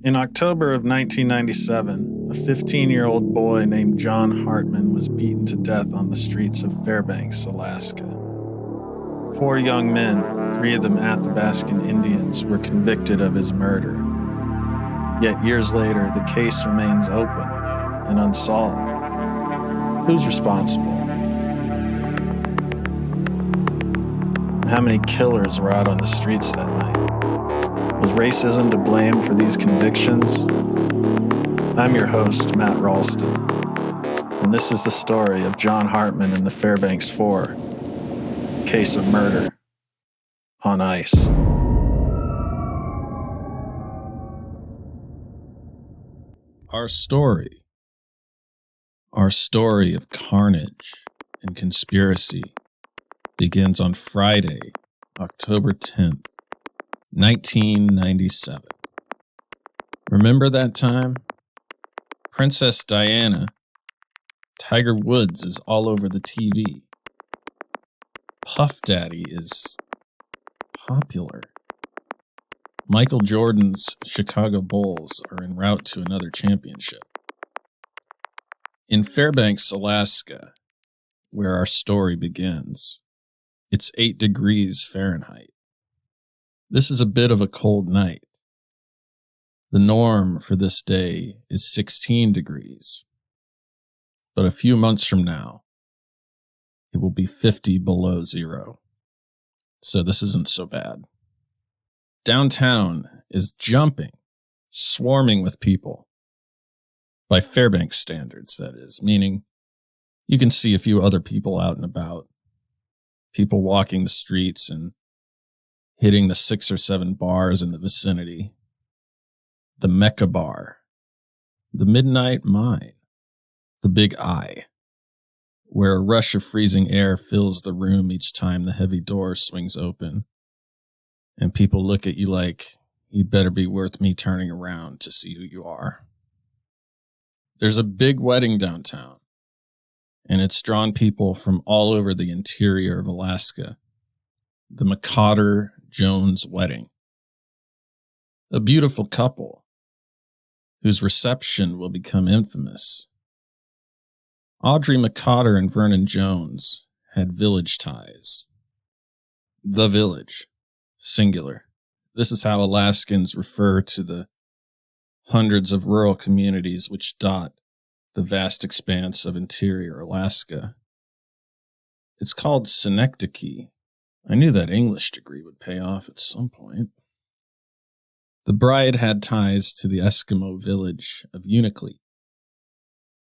In October of 1997, a 15-year-old boy named John Hartman was beaten to death on the streets of Fairbanks, Alaska. 4 young men, 3 of them Athabascan Indians, were convicted of his murder. Yet years later, the case remains open and unsolved. Who's responsible? How many killers were out on the streets that night? Was racism to blame for these convictions? I'm your host, Matt Ralston, and this is the story of John Hartman and the Fairbanks 4, case of murder on ice. Our story of carnage and conspiracy begins on Friday, October 10th, 1997. Remember that time? Princess Diana, Tiger Woods is all over the TV. Puff Daddy is popular. Michael Jordan's Chicago Bulls are en route to another championship. In Fairbanks, Alaska, where our story begins, it's 8 degrees Fahrenheit. This is a bit of a cold night. The norm for this day is 16 degrees. But a few months from now, it will be 50 below zero. So this isn't so bad. Downtown is jumping, swarming with people. By Fairbanks standards, that is, meaning you can see a few other people out and about. People walking the streets and hitting the 6 or 7 bars in the vicinity. The Mecca Bar, the Midnight Mine, the Big Eye, where a rush of freezing air fills the room each time the heavy door swings open, and people look at you like you'd better be worth me turning around to see who you are. There's a big wedding downtown, and it's drawn people from all over the interior of Alaska. The McCotter-Jones wedding. A beautiful couple whose reception will become infamous. Audrey McCotter and Vernon Jones had village ties. The village, singular. This is how Alaskans refer to the hundreds of rural communities which dot the vast expanse of interior Alaska. It's called Synecdoche. I knew that English degree would pay off at some point. The bride had ties to the Eskimo village of Unalakleet,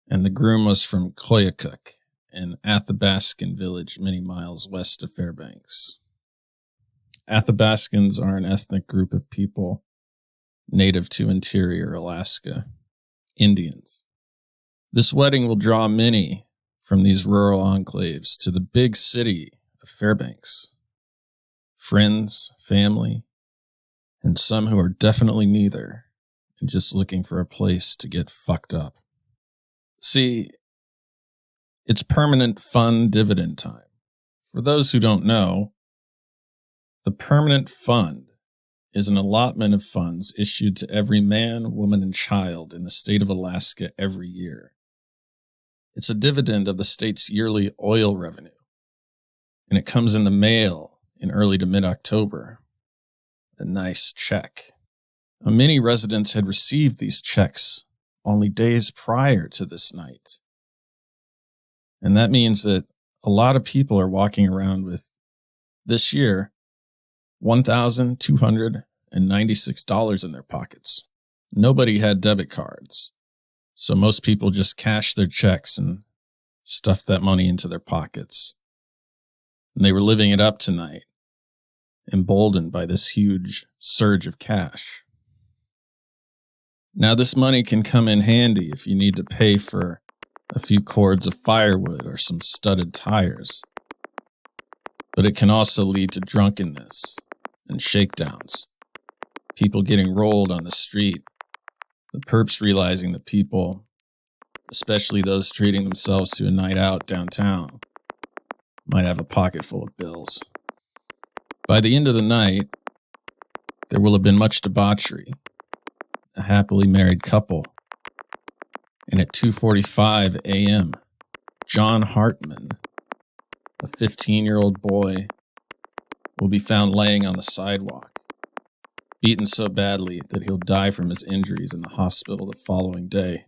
and the groom was from Koyukuk, an Athabascan village many miles west of Fairbanks. Athabascans are an ethnic group of people native to interior Alaska, Indians. This wedding will draw many from these rural enclaves to the big city of Fairbanks. Friends, family, and some who are definitely neither, and just looking for a place to get fucked up. See, it's permanent fun dividend time. For those who don't know, the permanent fund is an allotment of funds issued to every man, woman, and child in the state of Alaska every year. It's a dividend of the state's yearly oil revenue, and it comes in the mail in early to mid-October. A nice check. Many residents had received these checks only days prior to this night. And that means that a lot of people are walking around with, this year, $1,296 in their pockets. Nobody had debit cards, so most people just cashed their checks and stuffed that money into their pockets. And they were living it up tonight, emboldened by this huge surge of cash. Now, this money can come in handy if you need to pay for a few cords of firewood or some studded tires. But it can also lead to drunkenness and shakedowns, people getting rolled on the street, the perps realizing that people, especially those treating themselves to a night out downtown, might have a pocket full of bills. By the end of the night, there will have been much debauchery, a happily married couple. And at 2:45 a.m., John Hartman, a 15-year-old boy, will be found laying on the sidewalk, beaten so badly that he'll die from his injuries in the hospital the following day.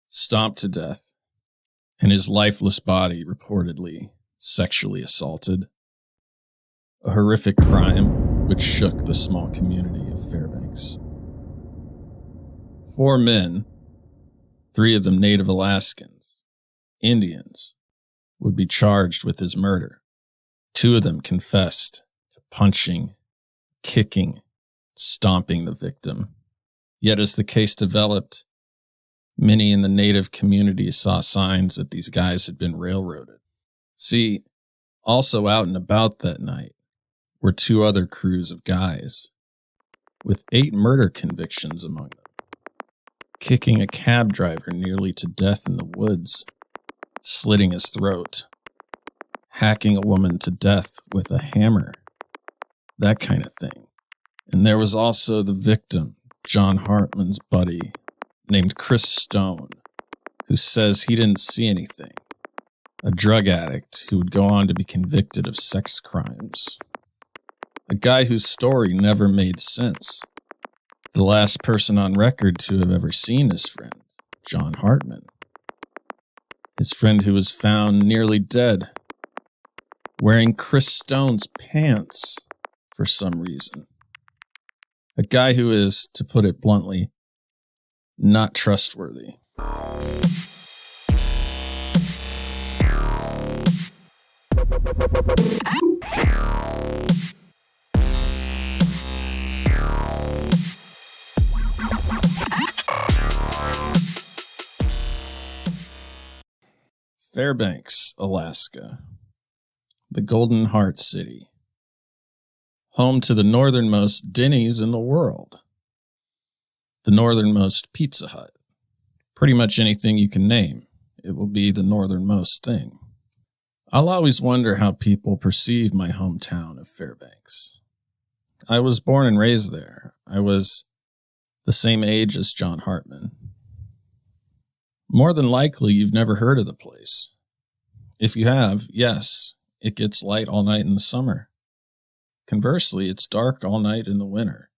Stomped to death, and his lifeless body reportedly sexually assaulted. A horrific crime which shook the small community of Fairbanks. 4 men, 3 of them Native Alaskans, Indians, would be charged with his murder. 2 of them confessed to punching, kicking, stomping the victim. Yet as the case developed, many in the Native community saw signs that these guys had been railroaded. See, also out and about that night were 2 other crews of guys, with 8 murder convictions among them. Kicking a cab driver nearly to death in the woods, slitting his throat, hacking a woman to death with a hammer, that kind of thing. And there was also the victim, John Hartman's buddy, named Chris Stone, who says he didn't see anything. A drug addict who would go on to be convicted of sex crimes. A guy whose story never made sense. The last person on record to have ever seen his friend, John Hartman. His friend who was found nearly dead, wearing Chris Stone's pants for some reason. A guy who is, to put it bluntly, not trustworthy. Fairbanks, Alaska, the Golden Heart City, home to the northernmost Denny's in the world, the northernmost Pizza Hut. Pretty much anything you can name, it will be the northernmost thing. I'll always wonder how people perceive my hometown of Fairbanks. I was born and raised there. I was the same age as John Hartman. More than likely, you've never heard of the place. If you have, yes, it gets light all night in the summer. Conversely, it's dark all night in the winter.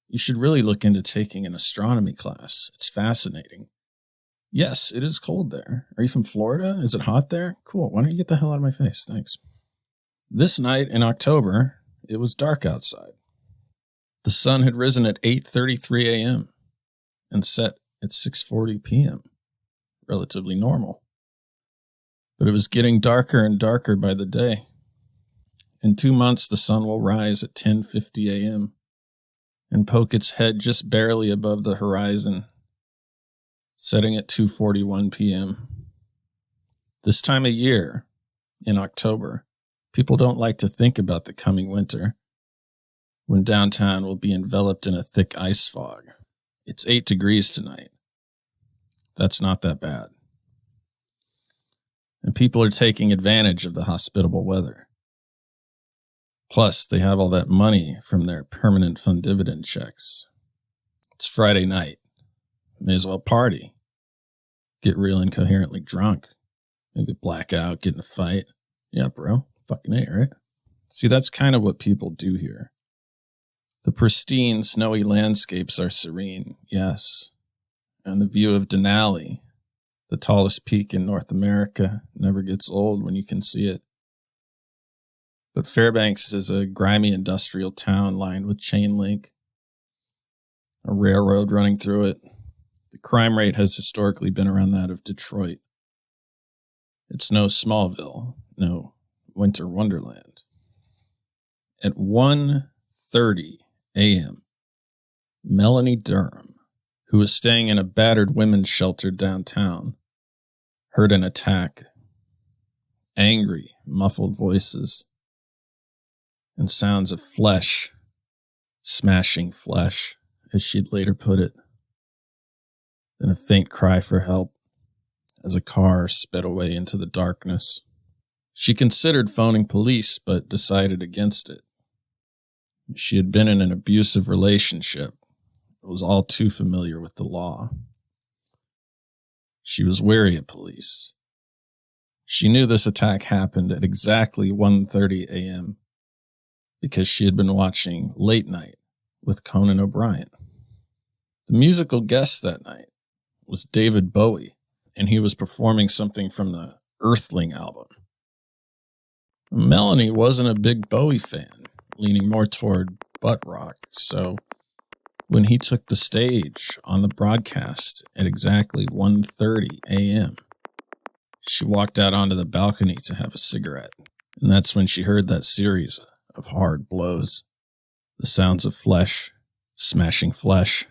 You should really look into taking an astronomy class. It's fascinating. Yes, it is cold there. Are you from Florida? Is it hot there? Cool. Why don't you get the hell out of my face? Thanks. This night in October, it was dark outside. The sun had risen at 8:33 a.m. and set at 6:40 p.m. Relatively normal. But it was getting darker and darker by the day. In 2 months, the sun will rise at 10:50 a.m. and poke its head just barely above the horizon, setting at 2:41 p.m. This time of year, in October, people don't like to think about the coming winter, when downtown will be enveloped in a thick ice fog. It's 8 degrees tonight. That's not that bad. And people are taking advantage of the hospitable weather. Plus, they have all that money from their permanent fund dividend checks. It's Friday night. May as well party. Get real incoherently drunk. Maybe black out, get in a fight. Yeah, bro. Fucking A, right? See, that's kind of what people do here. The pristine, snowy landscapes are serene, yes. And the view of Denali, the tallest peak in North America, never gets old when you can see it. But Fairbanks is a grimy industrial town lined with chain link, a railroad running through it. The crime rate has historically been around that of Detroit. It's no Smallville, no Winter Wonderland. At 1:30 a.m., Melanie Durham, who was staying in a battered women's shelter downtown, heard an attack. Angry, muffled voices, and sounds of flesh, smashing flesh, as she'd later put it. Then a faint cry for help as a car sped away into the darkness. She considered phoning police, but decided against it. She had been in an abusive relationship, was all too familiar with the law. She was wary of police. She knew this attack happened at exactly 1:30 a.m. because she had been watching Late Night with Conan O'Brien. The musical guest that night was David Bowie, and he was performing something from the Earthling album. Melanie wasn't a big Bowie fan, leaning more toward butt rock, so when he took the stage on the broadcast at exactly 1:30 a.m., she walked out onto the balcony to have a cigarette, and that's when she heard that series of hard blows, the sounds of flesh smashing flesh.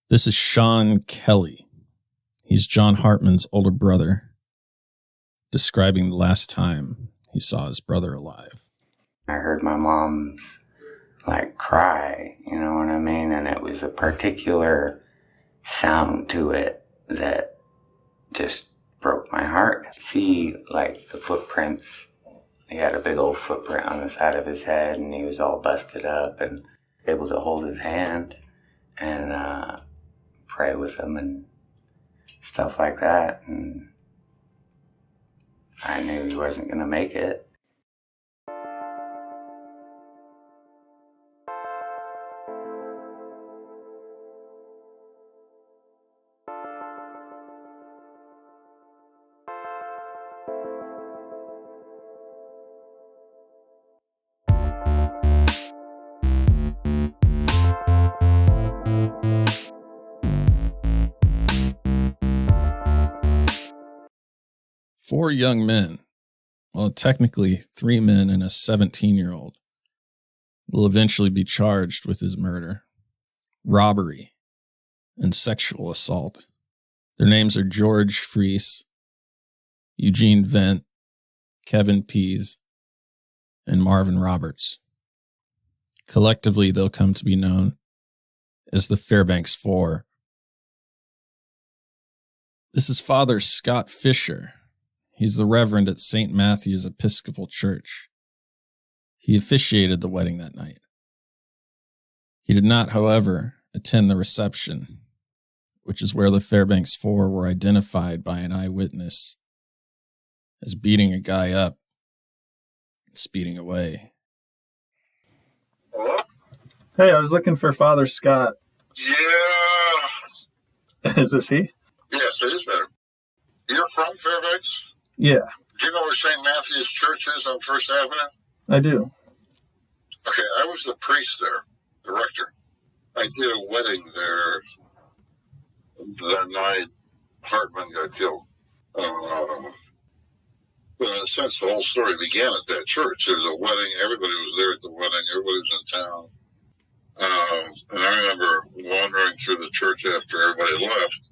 This is Sean Kelly. He's John Hartman's older brother, describing the last time he saw his brother alive. I heard my mom cry, you know what I mean? And it was a particular sound to it that just broke my heart. See, the footprints. He had a big old footprint on the side of his head, and he was all busted up and able to hold his hand and pray with him and stuff like that. And I knew he wasn't going to make it. Four young men, well, technically 3 men and a 17-year-old, will eventually be charged with his murder, robbery, and sexual assault. Their names are George Freese, Eugene Vent, Kevin Pease, and Marvin Roberts. Collectively, they'll come to be known as the Fairbanks Four. This is Father Scott Fisher. He's the Reverend at St. Matthew's Episcopal Church. He officiated the wedding that night. He did not, however, attend the reception, which is where the Fairbanks Four were identified by an eyewitness as beating a guy up and speeding away. Hello? Hey, I was looking for Father Scott. Yeah. Is this he? Yes, it is better. You're from Fairbanks? Yeah, Do you know where St. Matthew's Church is on First Avenue? I do. Okay, I was the priest there, the rector. I did a wedding there that night Hartman got killed. But in a sense, the whole story began at that church. There was a wedding. Everybody was there at the wedding. Everybody was in town. And I remember wandering through the church after everybody left.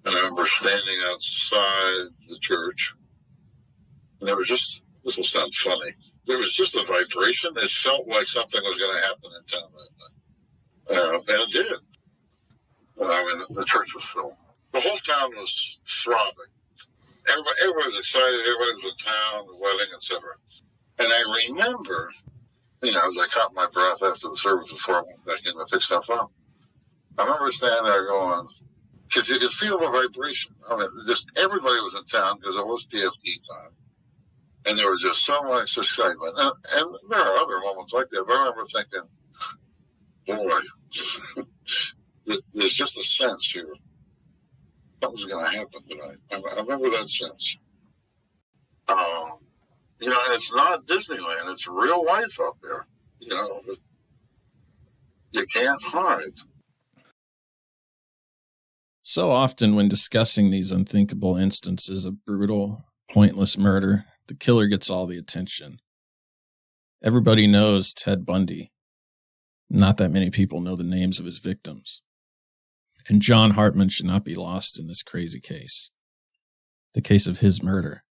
And I remember standing outside the church. And there was just, this will sound funny, there was just a vibration. It felt like something was going to happen in town that night. And it did. The church was filled. The whole town was throbbing. Everybody was excited. Everybody was in town, the wedding, etc. And I remember, as I caught my breath after the service before I went back in to pick stuff up, I remember standing there going, because you could feel the vibration. Just everybody was in town because it was PFD time. And there was just so much excitement. And there are other moments like that. But I remember thinking, boy, there's just a sense here. Something's going to happen tonight. I remember that sense. And it's not Disneyland. It's real life up there. You can't hide. So often when discussing these unthinkable instances of brutal, pointless murder, the killer gets all the attention. Everybody knows Ted Bundy. Not that many people know the names of his victims. And John Hartman should not be lost in this crazy case. The case of his murder.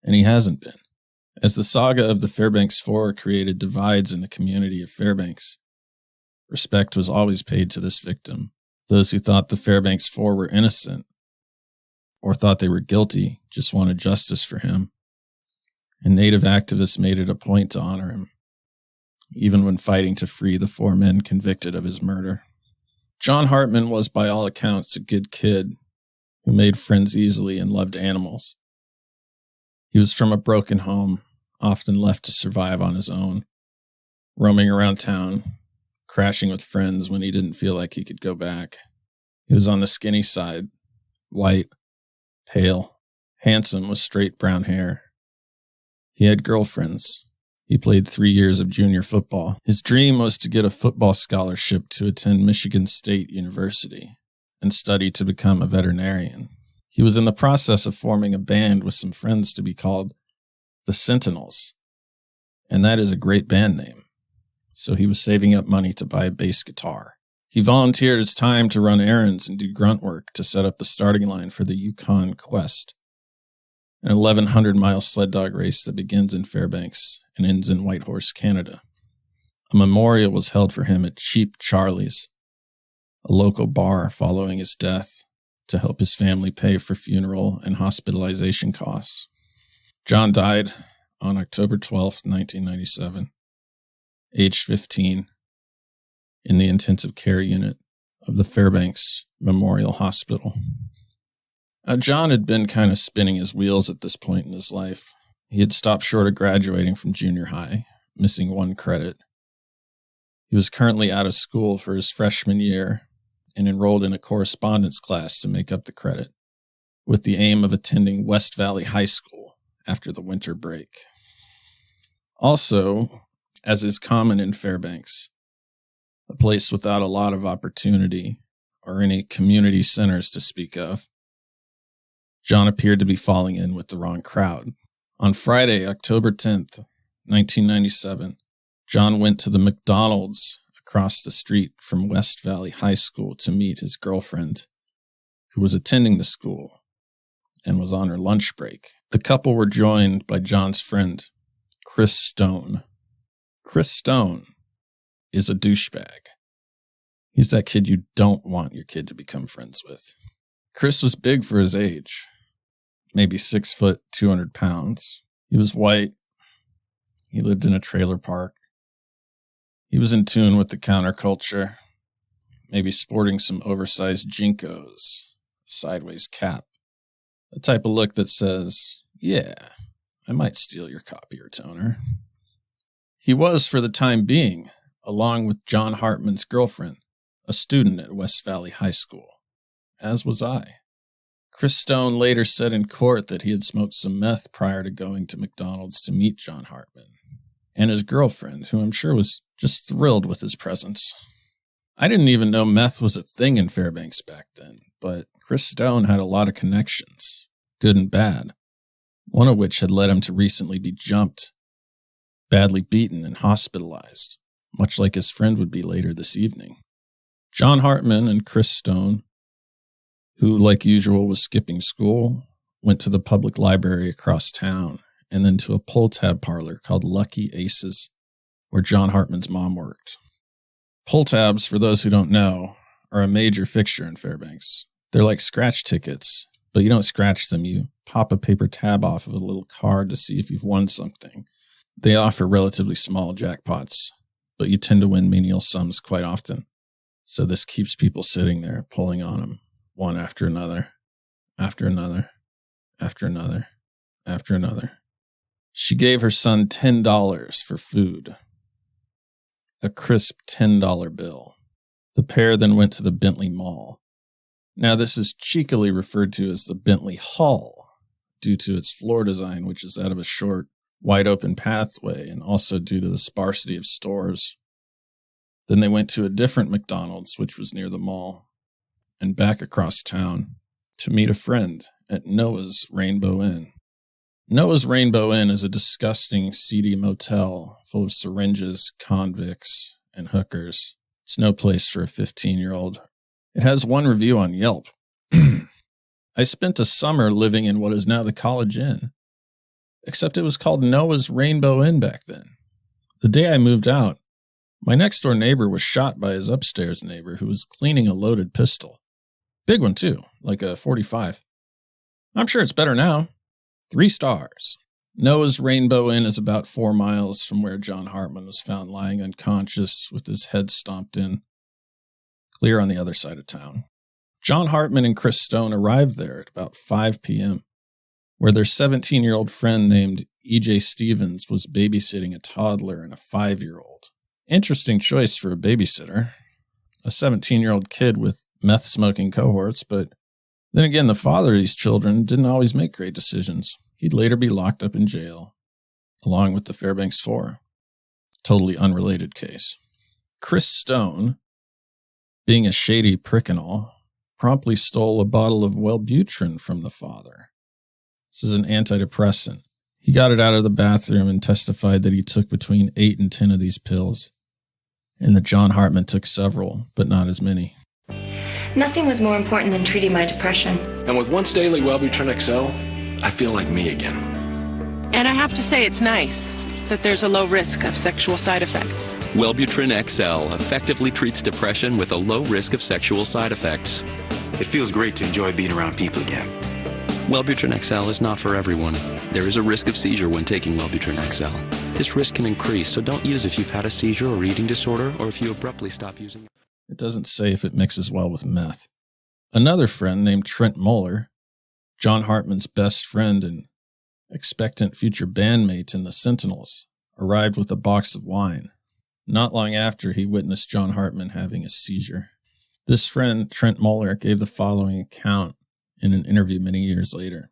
And he hasn't been. As the saga of the Fairbanks Four created divides in the community of Fairbanks, respect was always paid to this victim. Those who thought the Fairbanks Four were innocent or thought they were guilty just wanted justice for him. And Native activists made it a point to honor him, even when fighting to free the 4 men convicted of his murder. John Hartman was, by all accounts, a good kid who made friends easily and loved animals. He was from a broken home, often left to survive on his own, roaming around town, crashing with friends when he didn't feel like he could go back. He was on the skinny side, white, pale, handsome with straight brown hair. He had girlfriends. He played 3 years of junior football. His dream was to get a football scholarship to attend Michigan State University and study to become a veterinarian. He was in the process of forming a band with some friends to be called the Sentinels, and that is a great band name. So he was saving up money to buy a bass guitar. He volunteered his time to run errands and do grunt work to set up the starting line for the Yukon Quest, an 1,100-mile sled dog race that begins in Fairbanks and ends in Whitehorse, Canada. A memorial was held for him at Cheap Charlie's, a local bar following his death, to help his family pay for funeral and hospitalization costs. John died on October 12, 1997, aged 15, in the intensive care unit of the Fairbanks Memorial Hospital. John had been kind of spinning his wheels at this point in his life. He had stopped short of graduating from junior high, missing 1 credit. He was currently out of school for his freshman year and enrolled in a correspondence class to make up the credit, with the aim of attending West Valley High School after the winter break. Also, as is common in Fairbanks, a place without a lot of opportunity or any community centers to speak of, John appeared to be falling in with the wrong crowd. On Friday, October 10th, 1997, John went to the McDonald's across the street from West Valley High School to meet his girlfriend, who was attending the school and was on her lunch break. The couple were joined by John's friend, Chris Stone. Chris Stone is a douchebag. He's that kid you don't want your kid to become friends with. Chris was big for his age, maybe 6 foot, 200 pounds. He was white. He lived in a trailer park. He was in tune with the counterculture, maybe sporting some oversized Jinkos, a sideways cap, a type of look that says, yeah, I might steal your copier toner. He was, for the time being, along with John Hartman's girlfriend, a student at West Valley High School, as was I. Chris Stone later said in court that he had smoked some meth prior to going to McDonald's to meet John Hartman and his girlfriend, who I'm sure was just thrilled with his presence. I didn't even know meth was a thing in Fairbanks back then, but Chris Stone had a lot of connections, good and bad, one of which had led him to recently be jumped, badly beaten, and hospitalized, much like his friend would be later this evening. John Hartman and Chris Stone, who, like usual, was skipping school, went to the public library across town and then to a pull-tab parlor called Lucky Aces, where John Hartman's mom worked. Pull-tabs, for those who don't know, are a major fixture in Fairbanks. They're like scratch tickets, but you don't scratch them. You pop a paper tab off of a little card to see if you've won something. They offer relatively small jackpots, but you tend to win menial sums quite often. So this keeps people sitting there, pulling on them, one after another, after another, after another, after another. She gave her son $10 for food, a crisp $10 bill. The pair then went to the Bentley Mall. Now this is cheekily referred to as the Bentley Hall, due to its floor design, which is that of a short, wide-open pathway, and also due to the sparsity of stores. Then they went to a different McDonald's, which was near the mall, and back across town to meet a friend at Noah's Rainbow Inn. Noah's Rainbow Inn is a disgusting, seedy motel full of syringes, convicts, and hookers. It's no place for a 15-year-old. It has 1 review on Yelp. I spent a summer living in what is now the College Inn, except it was called Noah's Rainbow Inn back then. The day I moved out, my next-door neighbor was shot by his upstairs neighbor who was cleaning a loaded pistol. Big one, too, like a .45. I'm sure it's better now. 3 stars. Noah's Rainbow Inn is about 4 miles from where John Hartman was found lying unconscious with his head stomped in. clear on the other side of town. John Hartman and Chris Stone arrived there at about 5 p.m., where their 17-year-old friend named E.J. Stevens was babysitting a toddler and a 5-year-old. Interesting choice for a babysitter. A 17-year-old kid with meth-smoking cohorts, but then again, the father of these children didn't always make great decisions. He'd later be locked up in jail, along with the Fairbanks Four. Totally unrelated case. Chris Stone, being a shady prick and all, promptly stole a bottle of Wellbutrin from the father. This is an antidepressant. He got it out of the bathroom and testified that he took between 8 and 10 of these pills, and that John Hartman took several, but not as many. Nothing was more important than treating my depression. And with once daily Wellbutrin XL, I feel like me again. And I have to say it's nice that there's a low risk of sexual side effects. Wellbutrin XL effectively treats depression with a low risk of sexual side effects. It feels great to enjoy being around people again. Wellbutrin XL is not for everyone. There is a risk of seizure when taking Wellbutrin XL. This risk can increase, so don't use if you've had a seizure or eating disorder or if you abruptly stop using it. It doesn't say if it mixes well with meth. Another friend named Trent Moeller, John Hartman's best friend and expectant future bandmate in the Sentinels, arrived with a box of wine. Not long after, he witnessed John Hartman having a seizure. This friend, Trent Moeller, gave the following account in an interview many years later.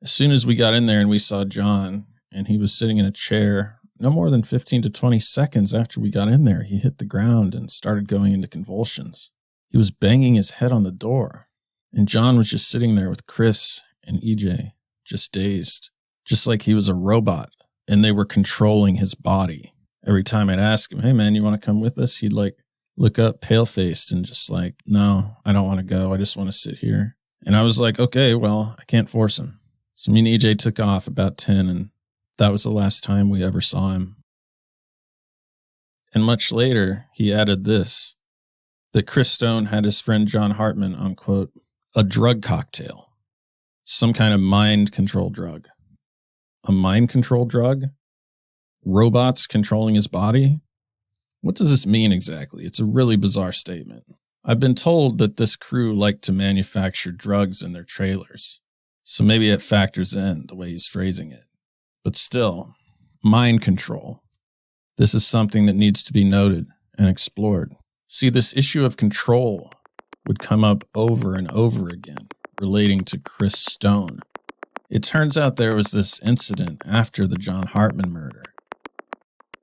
As soon as we got in there and we saw John, and he was sitting in a chair, no more than 15 to 20 seconds after we got in there, he hit the ground and started going into convulsions. He was banging his head on the door, and John was just sitting there with Chris and EJ, just dazed, just like he was a robot, and they were controlling his body. Every time I'd ask him, hey man, you want to come with us? He'd look up pale-faced and just no, I don't want to go. I just want to sit here. And I was like, okay, well, I can't force him. So me and EJ took off about 10, and that was the last time we ever saw him. And much later, he added this, that Chris Stone had his friend John Hartman on, quote, a drug cocktail. Some kind of mind control drug. A mind control drug? Robots controlling his body? What does this mean exactly? It's a really bizarre statement. I've been told that this crew liked to manufacture drugs in their trailers, so maybe it factors in the way he's phrasing it. But still, mind control. This is something that needs to be noted and explored. See, this issue of control would come up over and over again relating to Chris Stone. It turns out there was this incident after the John Hartman murder,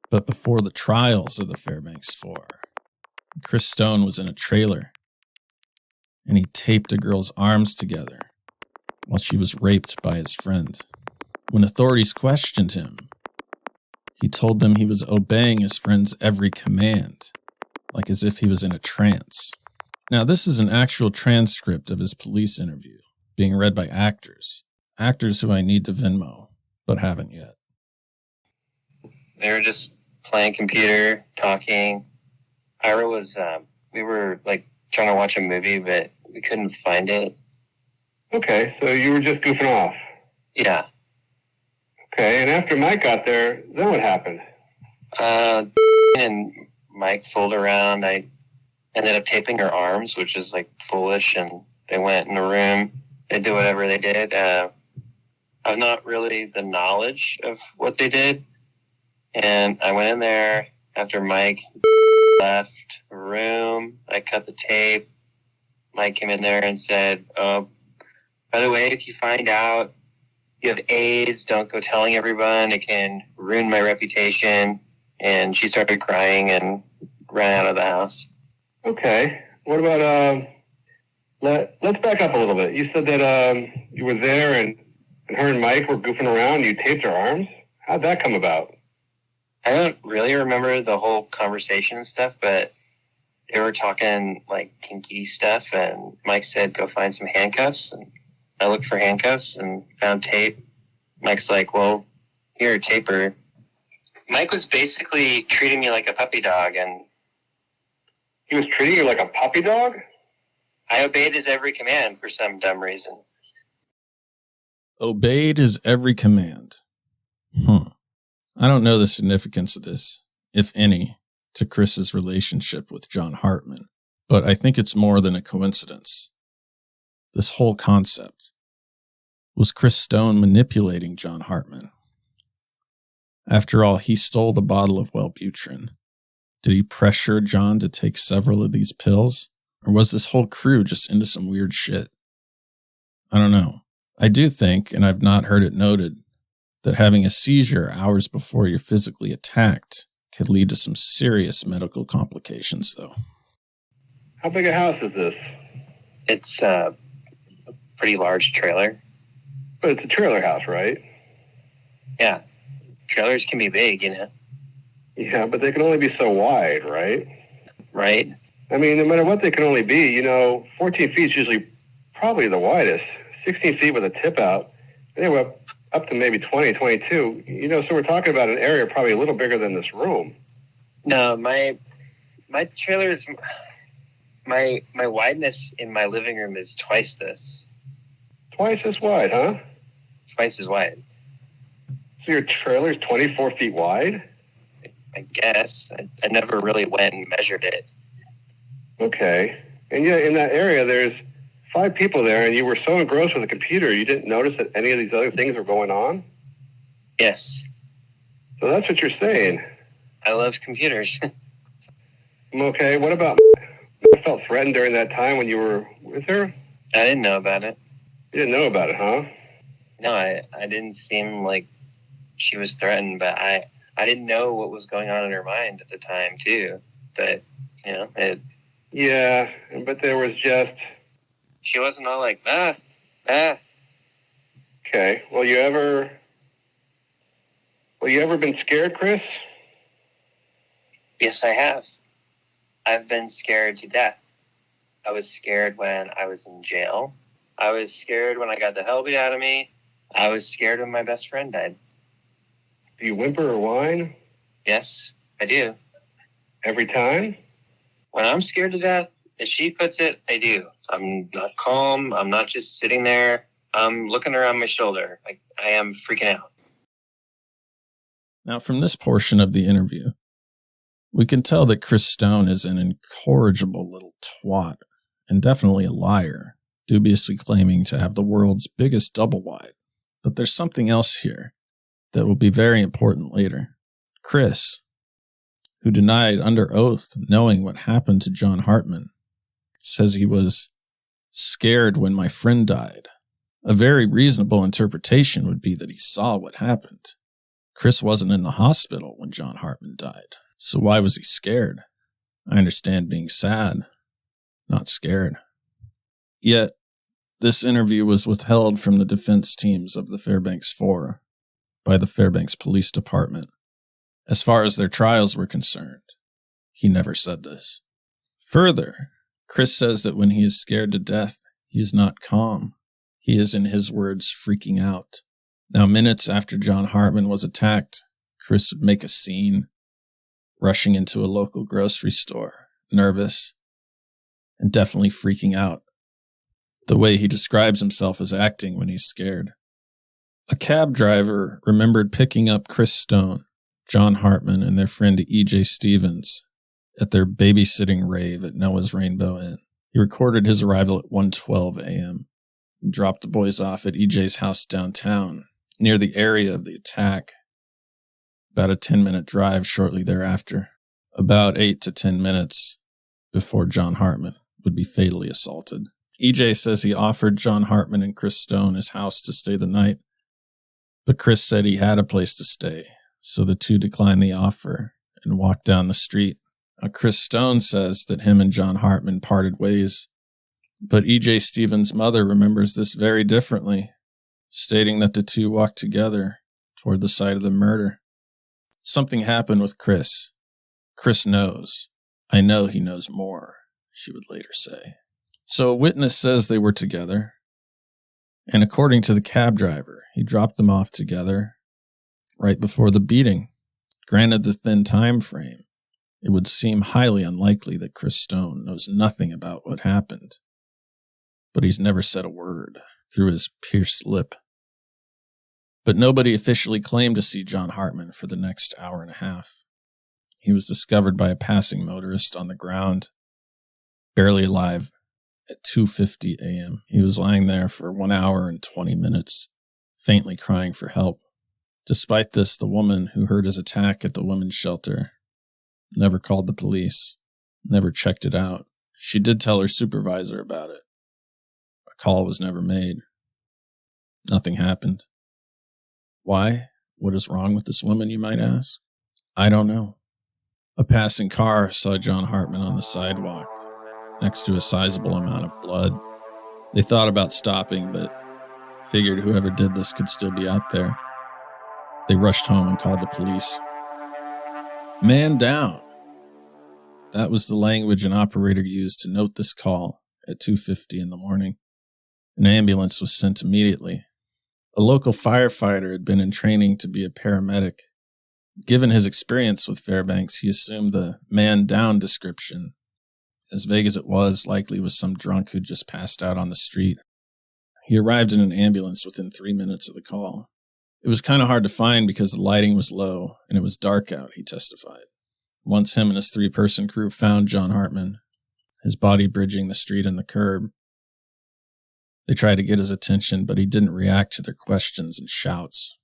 but before the trials of the Fairbanks Four. Chris Stone was in a trailer, and he taped a girl's arms together while she was raped by his friend. When authorities questioned him, he told them he was obeying his friend's every command, like as if he was in a trance. Now, this is an actual transcript of his police interview, being read by actors who I need to Venmo, but haven't yet. They were just playing computer, talking. Ira was, we were trying to watch a movie, but we couldn't find it. Okay, so you were just goofing off. Yeah. Okay, and after Mike got there, then what happened? And Mike fooled around. I ended up taping her arms, which is foolish, and they went in a room. They did whatever they did. I've not really the knowledge of what they did. And I went in there after Mike left the room. I cut the tape. Mike came in there and said, oh, by the way, if you find out you have AIDS, don't go telling everyone. It can ruin my reputation. And she started crying and ran out of the house. Okay. What about, let's back up a little bit. You said that you were there and her and Mike were goofing around. You taped her arms. How'd that come about? I don't really remember the whole conversation and stuff, but they were talking kinky stuff, and Mike said, go find some handcuffs. And I looked for handcuffs and found tape. Mike's like, well, here, tape her. Mike was basically treating me like a puppy dog, and he was treating you like a puppy dog? I obeyed his every command for some dumb reason. Obeyed his every command. I don't know the significance of this, if any, to Chris's relationship with John Hartman. But I think it's more than a coincidence. This whole concept. Was Chris Stone manipulating John Hartman? After all, he stole the bottle of Wellbutrin. Did he pressure John to take several of these pills? Or was this whole crew just into some weird shit? I don't know. I do think, and I've not heard it noted, that having a seizure hours before you're physically attacked could lead to some serious medical complications, though. How big a house is this? It's a pretty large trailer. But it's a trailer house, right? Yeah. Trailers can be big, you know? Yeah, but they can only be so wide, right? Right. I mean, no matter what they can only be, 14 feet is usually probably the widest. 16 feet with a tip out. Anyway, up to maybe 20, 22. So we're talking about an area probably a little bigger than this room. No, my trailer is... My wideness in my living room is twice this. Twice as wide, huh? Twice as wide. So your trailer is 24 feet wide? I guess. I never really went and measured it. Okay. And yeah, in that area, there's 5 people there, and you were so engrossed with the computer, you didn't notice that any of these other things were going on? Yes. So that's what you're saying. I love computers. Okay, what about... I felt threatened during that time when you were with her? I didn't know about it. You didn't know about it, huh? No, I didn't seem like she was threatened, but I didn't know what was going on in her mind at the time, too. But, it... Yeah, but there was just... She wasn't all like, ah. Okay, well, you ever been scared, Chris? Yes, I have. I've been scared to death. I was scared when I was in jail. I was scared when I got the hell beat out of me. I was scared when my best friend died. Do you whimper or whine? Yes, I do. Every time? When I'm scared to death, as she puts it, I do. I'm not calm. I'm not just sitting there. I'm looking around my shoulder. I am freaking out. Now, from this portion of the interview, we can tell that Chris Stone is an incorrigible little twat, and definitely a liar, dubiously claiming to have the world's biggest double wide. But there's something else here that will be very important later. Chris, who denied under oath knowing what happened to John Hartman, says he was scared when my friend died. A very reasonable interpretation would be that he saw what happened. Chris wasn't in the hospital when John Hartman died. So why was he scared? I understand being sad, not scared. Yet, this interview was withheld from the defense teams of the Fairbanks 4 by the Fairbanks Police Department. As far as their trials were concerned, he never said this. Further, Chris says that when he is scared to death, he is not calm. He is, in his words, freaking out. Now, minutes after John Hartman was attacked, Chris would make a scene, rushing into a local grocery store, nervous, and definitely freaking out. The way he describes himself as acting when he's scared. A cab driver remembered picking up Chris Stone, John Hartman, and their friend E.J. Stevens at their babysitting rave at Noah's Rainbow Inn. He recorded his arrival at 1:12 a.m. and dropped the boys off at E.J.'s house downtown, near the area of the attack. About a 10-minute drive shortly thereafter, about 8 to 10 minutes before John Hartman would be fatally assaulted. EJ says he offered John Hartman and Chris Stone his house to stay the night, but Chris said he had a place to stay, so the two declined the offer and walked down the street. Now, Chris Stone says that him and John Hartman parted ways, but EJ Stevens' mother remembers this very differently, stating that the two walked together toward the site of the murder. Something happened with Chris. Chris knows. I know he knows more, she would later say. So a witness says they were together, and according to the cab driver, he dropped them off together right before the beating. Granted the thin time frame, it would seem highly unlikely that Chris Stone knows nothing about what happened, but he's never said a word through his pierced lip. But nobody officially claimed to see John Hartman for the next hour and a half. He was discovered by a passing motorist on the ground, barely alive at 2:50 a.m. He was lying there for 1 hour and 20 minutes, faintly crying for help. Despite this, the woman who heard his attack at the women's shelter never called the police, never checked it out. She did tell her supervisor about it. A call was never made. Nothing happened. Why? What is wrong with this woman, you might ask? I don't know. A passing car saw John Hartman on the sidewalk, next to a sizable amount of blood. They thought about stopping, but figured whoever did this could still be out there. They rushed home and called the police. Man down! That was the language an operator used to note this call at 2:50 in the morning. An ambulance was sent immediately. A local firefighter had been in training to be a paramedic. Given his experience with Fairbanks, he assumed the man down description, as vague as it was, likely was some drunk who just passed out on the street. He arrived in an ambulance within 3 minutes of the call. It was kind of hard to find because the lighting was low and it was dark out, he testified. Once him and his 3-person crew found John Hartman, his body bridging the street and the curb, they tried to get his attention, but he didn't react to their questions and shouts.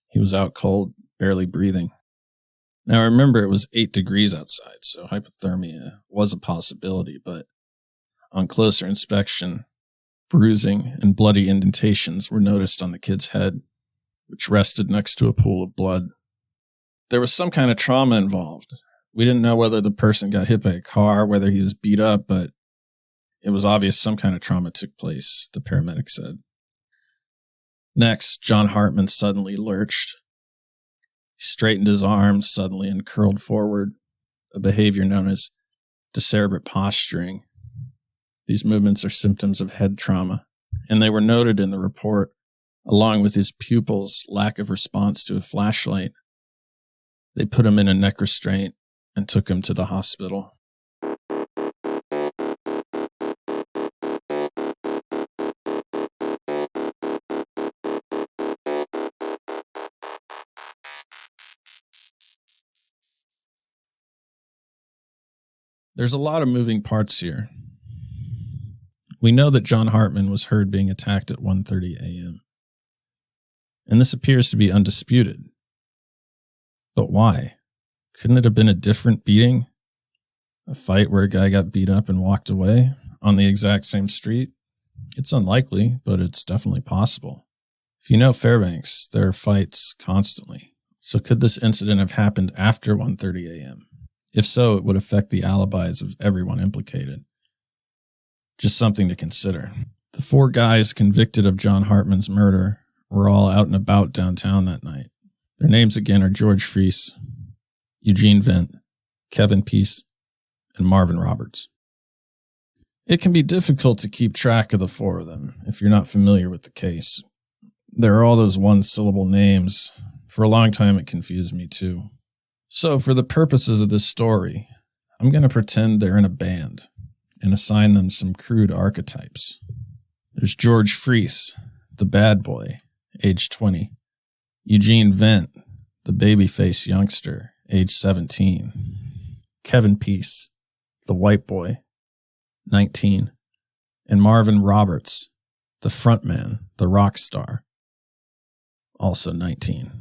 He was out cold, barely breathing. Now remember, it was 8 degrees outside, so hypothermia was a possibility, but on closer inspection, bruising and bloody indentations were noticed on the kid's head, which rested next to a pool of blood. There was some kind of trauma involved. We didn't know whether the person got hit by a car, whether he was beat up, but it was obvious some kind of trauma took place, the paramedic said. Next, John Hartman suddenly lurched. He straightened his arms suddenly and curled forward, a behavior known as decerebrate posturing. These movements are symptoms of head trauma, and they were noted in the report, along with his pupils' lack of response to a flashlight. They put him in a neck restraint and took him to the hospital. There's a lot of moving parts here. We know that John Hartman was heard being attacked at 1:30 a.m. And this appears to be undisputed. But why? Couldn't it have been a different beating? A fight where a guy got beat up and walked away on the exact same street? It's unlikely, but it's definitely possible. If you know Fairbanks, there are fights constantly. So could this incident have happened after 1:30 a.m.? If so, it would affect the alibis of everyone implicated. Just something to consider. The 4 guys convicted of John Hartman's murder were all out and about downtown that night. Their names again are George Freese, Eugene Vent, Kevin Peace, and Marvin Roberts. It can be difficult to keep track of the 4 of them if you're not familiar with the case. There are all those one-syllable names. For a long time, it confused me too. So, for the purposes of this story, I'm going to pretend they're in a band and assign them some crude archetypes. There's George Freese, the bad boy, age 20. Eugene Vent, the babyface youngster, age 17. Kevin Peace, the white boy, 19. And Marvin Roberts, the frontman, the rock star, also 19.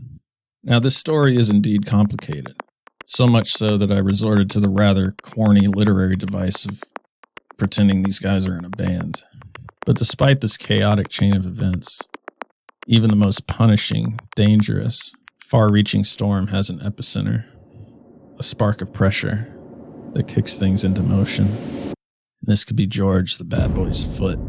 Now, this story is indeed complicated, so much so that I resorted to the rather corny literary device of pretending these guys are in a band. But despite this chaotic chain of events, even the most punishing, dangerous, far-reaching storm has an epicenter, a spark of pressure that kicks things into motion. And this could be George, the bad boy's foot.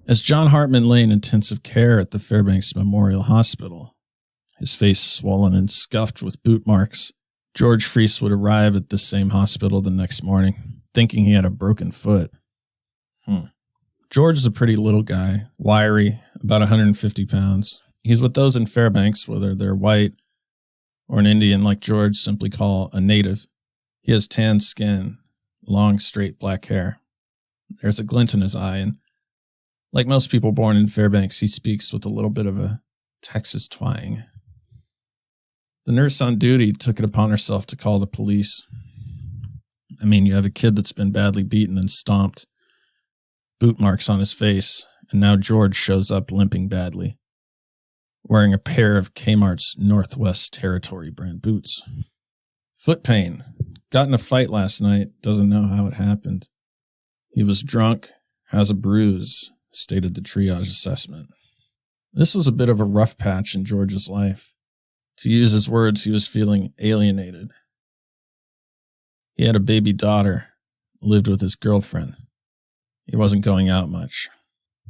As John Hartman lay in intensive care at the Fairbanks Memorial Hospital, his face swollen and scuffed with boot marks, George Freese would arrive at this same hospital the next morning, thinking he had a broken foot. George is a pretty little guy, wiry, about 150 pounds. He's what those in Fairbanks, whether they're white or an Indian like George, simply call a native. He has tan skin, long, straight black hair. There's a glint in his eye, and like most people born in Fairbanks, he speaks with a little bit of a Texas twang. The nurse on duty took it upon herself to call the police. I mean, you have a kid that's been badly beaten and stomped, boot marks on his face, and now George shows up limping badly, wearing a pair of Kmart's Northwest Territory brand boots. Foot pain. Got in a fight last night. Doesn't know how it happened. He was drunk, has a bruise, stated the triage assessment. This was a bit of a rough patch in George's life. To use his words, he was feeling alienated. He had a baby daughter, lived with his girlfriend. He wasn't going out much.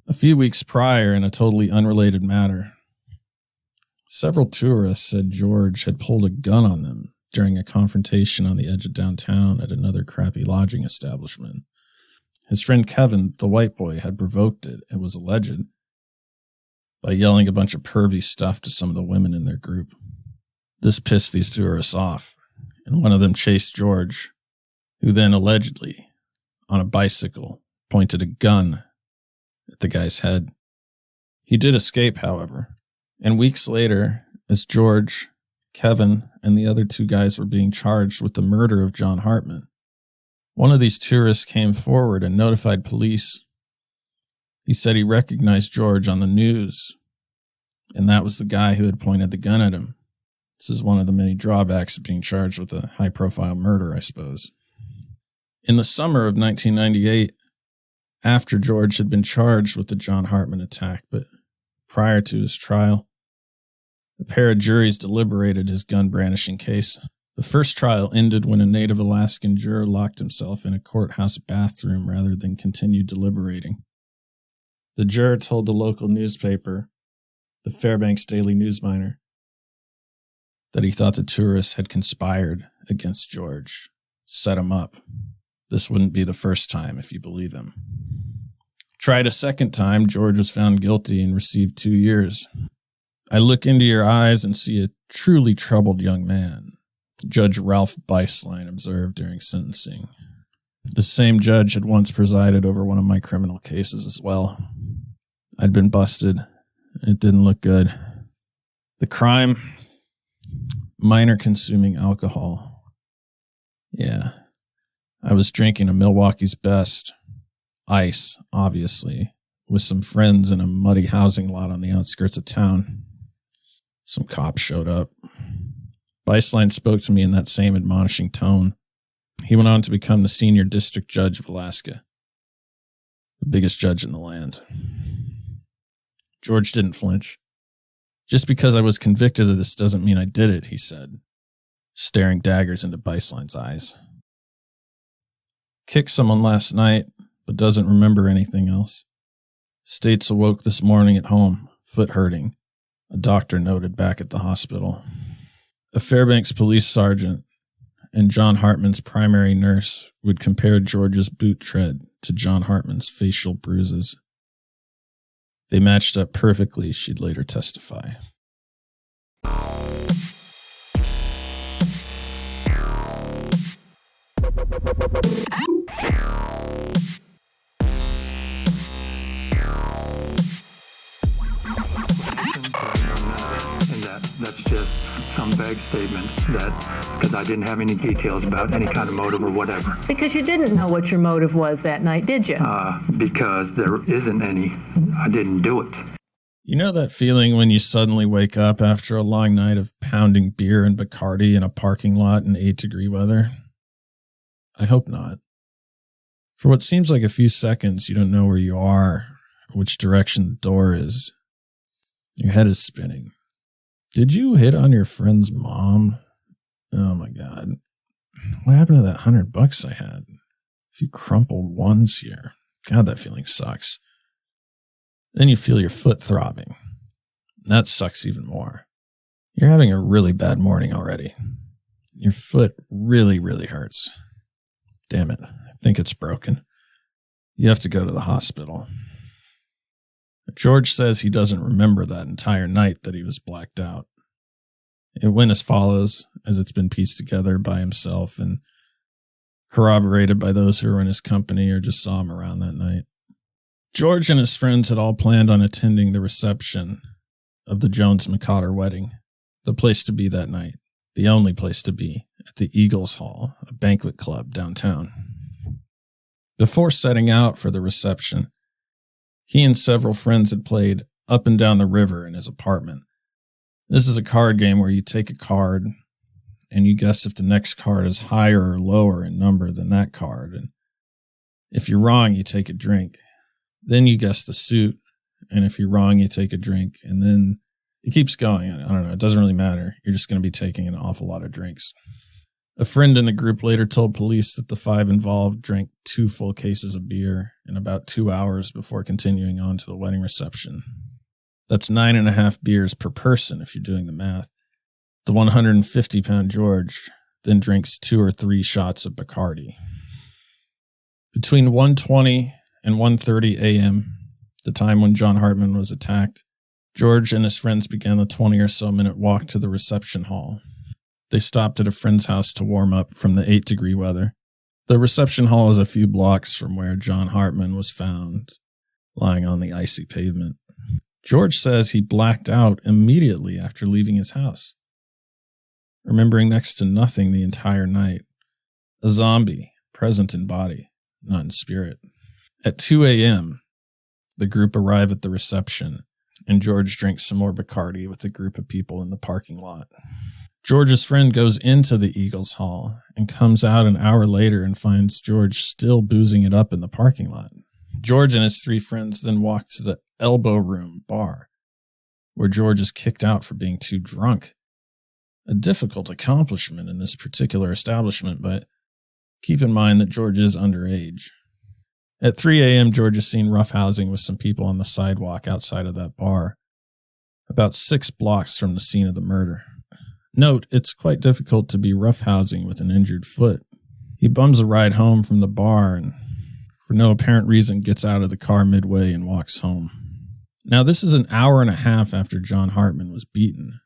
A few weeks prior, in a totally unrelated matter, several tourists said George had pulled a gun on them during a confrontation on the edge of downtown at another crappy lodging establishment. His friend Kevin, the white boy, had provoked it, it was alleged, by yelling a bunch of pervy stuff to some of the women in their group. This pissed these tourists off, and one of them chased George, who then allegedly, on a bicycle, pointed a gun at the guy's head. He did escape, however, and weeks later, as George, Kevin, and the other two guys were being charged with the murder of John Hartman, one of these tourists came forward and notified police. He said he recognized George on the news, and that was the guy who had pointed the gun at him. This is one of the many drawbacks of being charged with a high-profile murder, I suppose. In the summer of 1998, after George had been charged with the John Hartman attack, but prior to his trial, a pair of juries deliberated his gun-brandishing case. The first trial ended when a native Alaskan juror locked himself in a courthouse bathroom rather than continue deliberating. The juror told the local newspaper, the Fairbanks Daily Newsminer, that he thought the tourists had conspired against George, set him up. This wouldn't be the first time, if you believe him. Tried a second time, George was found guilty and received 2 years. I look into your eyes and see a truly troubled young man, Judge Ralph Beislein observed during sentencing. The same judge had once presided over one of my criminal cases as well. I'd been busted. It didn't look good. The crime? Minor consuming alcohol. Yeah. I was drinking a Milwaukee's Best. Ice, obviously, with some friends in a muddy housing lot on the outskirts of town. Some cops showed up. Beislein spoke to me in that same admonishing tone. He went on to become the senior district judge of Alaska, the biggest judge in the land. George didn't flinch. Just because I was convicted of this doesn't mean I did it, he said, staring daggers into Beislein's eyes. Kicked someone last night, but doesn't remember anything else. States awoke this morning at home, foot hurting, a doctor noted back at the hospital. A Fairbanks police sergeant and John Hartman's primary nurse would compare George's boot tread to John Hartman's facial bruises. They matched up perfectly, she'd later testify. That's just some vague statement that, because I didn't have any details about any kind of motive or whatever. Because you didn't know what your motive was that night, did you? Because there isn't any. I didn't do it. You know that feeling when you suddenly wake up after a long night of pounding beer and Bacardi in a parking lot in 8-degree weather? I hope not. For what seems like a few seconds, you don't know where you are or which direction the door is. Your head is spinning. Did you hit on your friend's mom? Oh my God. What happened to that $100 I had? A few crumpled ones here. God, that feeling sucks. Then you feel your foot throbbing. That sucks even more. You're having a really bad morning already. Your foot really, really hurts. Damn it. I think it's broken. You have to go to the hospital. George says he doesn't remember that entire night that he was blacked out. It went as follows, as it's been pieced together by himself and corroborated by those who were in his company or just saw him around that night. George and his friends had all planned on attending the reception of the Jones-McCotter wedding, the place to be that night. the only place to be, at the Eagles Hall, a banquet club downtown. Before setting out for the reception, he and several friends had played Up and Down the River in his apartment. This is a card game where you take a card and you guess if the next card is higher or lower in number than that card. And if you're wrong, you take a drink. Then you guess the suit. And if you're wrong, you take a drink. And then it keeps going. I don't know. It doesn't really matter. You're just going to be taking an awful lot of drinks. A friend in the group later told police that the 5 involved drank 2 full cases of beer in about 2 hours before continuing on to the wedding reception. That's 9.5 beers per person if you're doing the math. The 150-pound George then drinks 2 or 3 shots of Bacardi. Between 1:20 and 1:30 a.m., the time when John Hartman was attacked, George and his friends began the 20 or so minute walk to the reception hall. They stopped at a friend's house to warm up from the 8-degree weather. The reception hall is a few blocks from where John Hartman was found, lying on the icy pavement. George says he blacked out immediately after leaving his house, remembering next to nothing the entire night. A zombie, present in body, not in spirit. At 2 a.m., the group arrive at the reception, and George drinks some more Bacardi with a group of people in the parking lot. George's friend goes into the Eagles Hall and comes out an hour later and finds George still boozing it up in the parking lot. George and his 3 friends then walk to the Elbow Room bar, where George is kicked out for being too drunk. A difficult accomplishment in this particular establishment, but keep in mind that George is underage. At 3 a.m., George is seen roughhousing with some people on the sidewalk outside of that bar, about 6 blocks from the scene of the murder. Note, it's quite difficult to be roughhousing with an injured foot. He bums a ride home from the bar and, for no apparent reason, gets out of the car midway and walks home. Now, this is an hour and a half after John Hartman was beaten.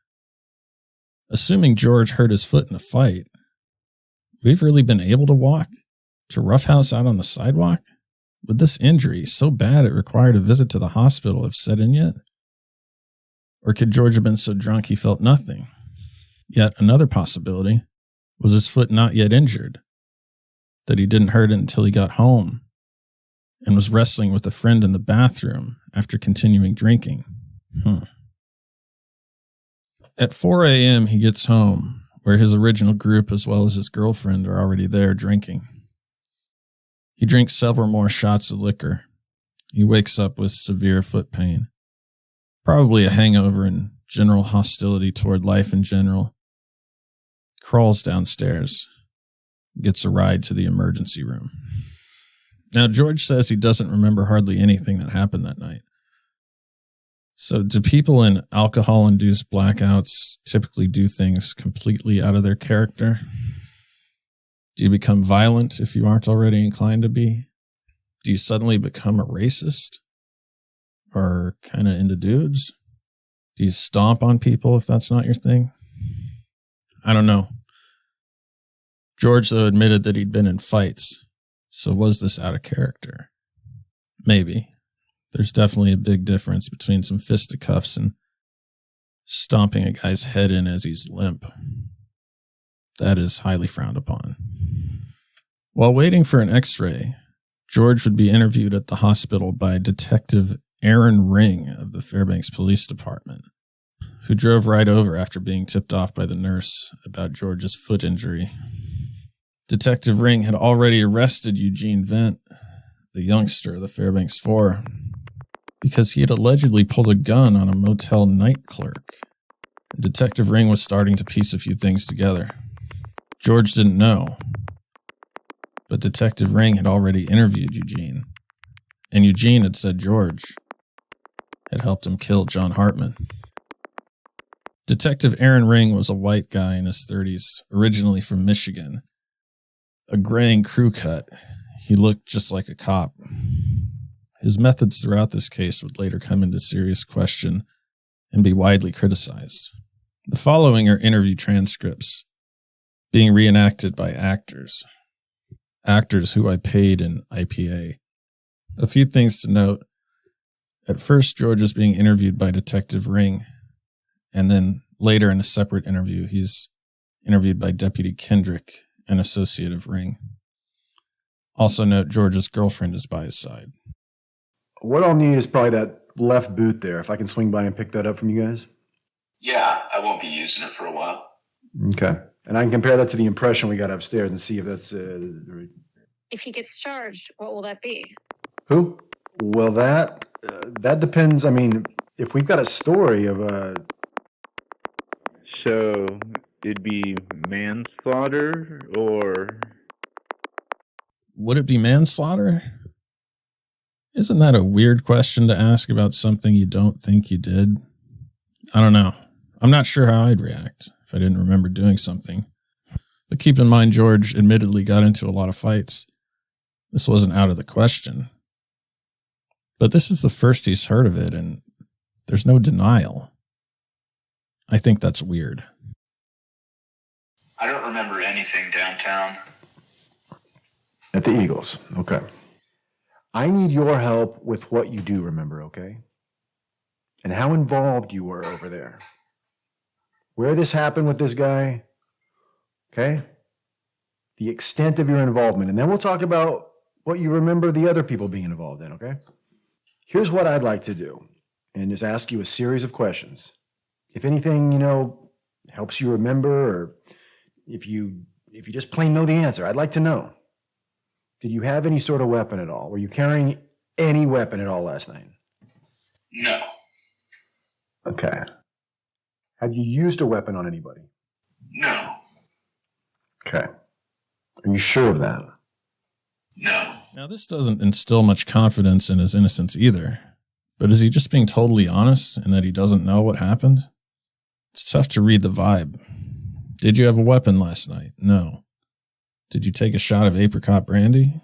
Assuming George hurt his foot in a fight, we've really been able to walk? To roughhouse out on the sidewalk? Would this injury, so bad it required a visit to the hospital, have set in yet? Or could George have been so drunk he felt nothing? Yet another possibility was his foot not yet injured, that he didn't hurt it until he got home and was wrestling with a friend in the bathroom after continuing drinking. At 4 a.m., he gets home, where his original group as well as his girlfriend are already there drinking. He drinks several more shots of liquor. He wakes up with severe foot pain, probably a hangover and general hostility toward life in general. Crawls downstairs, gets a ride to the emergency room. Now, George says he doesn't remember hardly anything that happened that night. So do people in alcohol-induced blackouts typically do things completely out of their character? Do you become violent if you aren't already inclined to be? Do you suddenly become a racist? Or kind of into dudes? Do you stomp on people if that's not your thing? I don't know. George, though, admitted that he'd been in fights. So was this out of character? Maybe. There's definitely a big difference between some fisticuffs and stomping a guy's head in as he's limp. That is highly frowned upon. While waiting for an x-ray, George would be interviewed at the hospital by Detective Aaron Ring of the Fairbanks Police Department, who drove right over after being tipped off by the nurse about George's foot injury. Detective Ring had already arrested Eugene Vent, the youngster of the Fairbanks Four, because he had allegedly pulled a gun on a motel night clerk. Detective Ring was starting to piece a few things together. George didn't know, but Detective Ring had already interviewed Eugene, and Eugene had said George had helped him kill John Hartman. Detective Aaron Ring was a white guy in his 30s, originally from Michigan. A graying crew cut, he looked just like a cop. His methods throughout this case would later come into serious question and be widely criticized. The following are interview transcripts being reenacted by actors who I paid in IPA. A few things to note. At first, George is being interviewed by Detective Ring, and then later in a separate interview, he's interviewed by Deputy Kendrick, an associate of Ring. Also note George's girlfriend is by his side. What I'll need is probably that left boot there, if I can swing by and pick that up from you guys. Yeah, I won't be using it for a while. Okay. And I can compare that to the impression we got upstairs and see if that's... If he gets charged, what will that be? Who? Well, that depends. I mean, if we've got a story of a... So, it'd be manslaughter, or... Would it be manslaughter? Isn't that a weird question to ask about something you don't think you did? I don't know. I'm not sure how I'd react if I didn't remember doing something. But keep in mind, George admittedly got into a lot of fights. This wasn't out of the question. But this is the first he's heard of it, and there's no denial. I think that's weird. I don't remember anything downtown. At the Eagles. Okay. I need your help with what you do remember, okay? And how involved you were over there. Where this happened with this guy, okay? The extent of your involvement. And then we'll talk about what you remember the other people being involved in, okay? Here's what I'd like to do, and just ask you a series of questions. If anything, helps you remember, or if you just plain know the answer, I'd like to know. Did you have any sort of weapon at all? Were you carrying any weapon at all last night? No. Okay. Have you used a weapon on anybody? No. Okay. Are you sure of that? No. Now, this doesn't instill much confidence in his innocence either. But is he just being totally honest in that he doesn't know what happened? It's tough to read the vibe. Did you have a weapon last night? No. Did you take a shot of apricot brandy?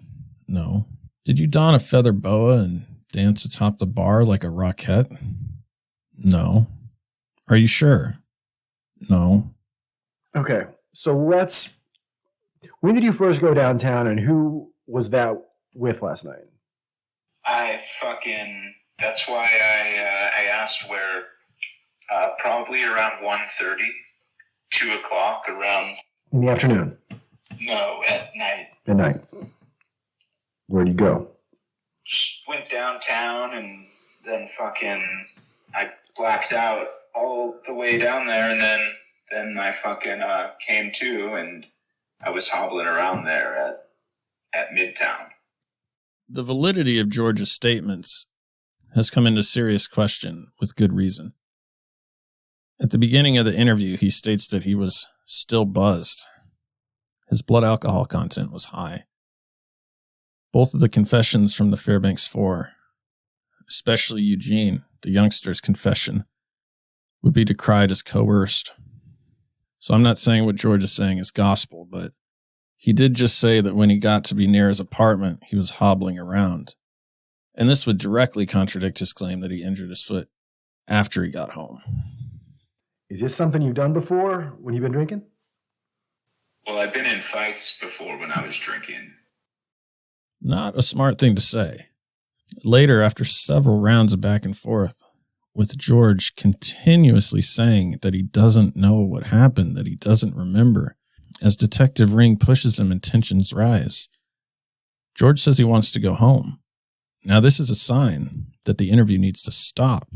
No. Did you don a feather boa and dance atop the bar like a rockette? No. Are you sure? No. Okay, so when did you first go downtown, and who was that with last night? That's why I asked where, probably around 1:30, 2 o'clock, around... In the afternoon? No, at night. At night. Where'd you go? Just went downtown, and then I blacked out all the way down there, and then I came to, and I was hobbling around there at Midtown. The validity of George's statements has come into serious question with good reason. At the beginning of the interview, he states that he was still buzzed. His blood alcohol content was high. Both of the confessions from the Fairbanks Four, especially Eugene, the youngster's confession, would be decried as coerced. So I'm not saying what George is saying is gospel, but he did just say that when he got to be near his apartment, he was hobbling around. And this would directly contradict his claim that he injured his foot after he got home. Is this something you've done before when you've been drinking? Well, I've been in fights before when I was drinking. Not a smart thing to say. Later, after several rounds of back and forth, with George continuously saying that he doesn't know what happened, that he doesn't remember, as Detective Ring pushes him and tensions rise, George says he wants to go home. Now, this is a sign that the interview needs to stop,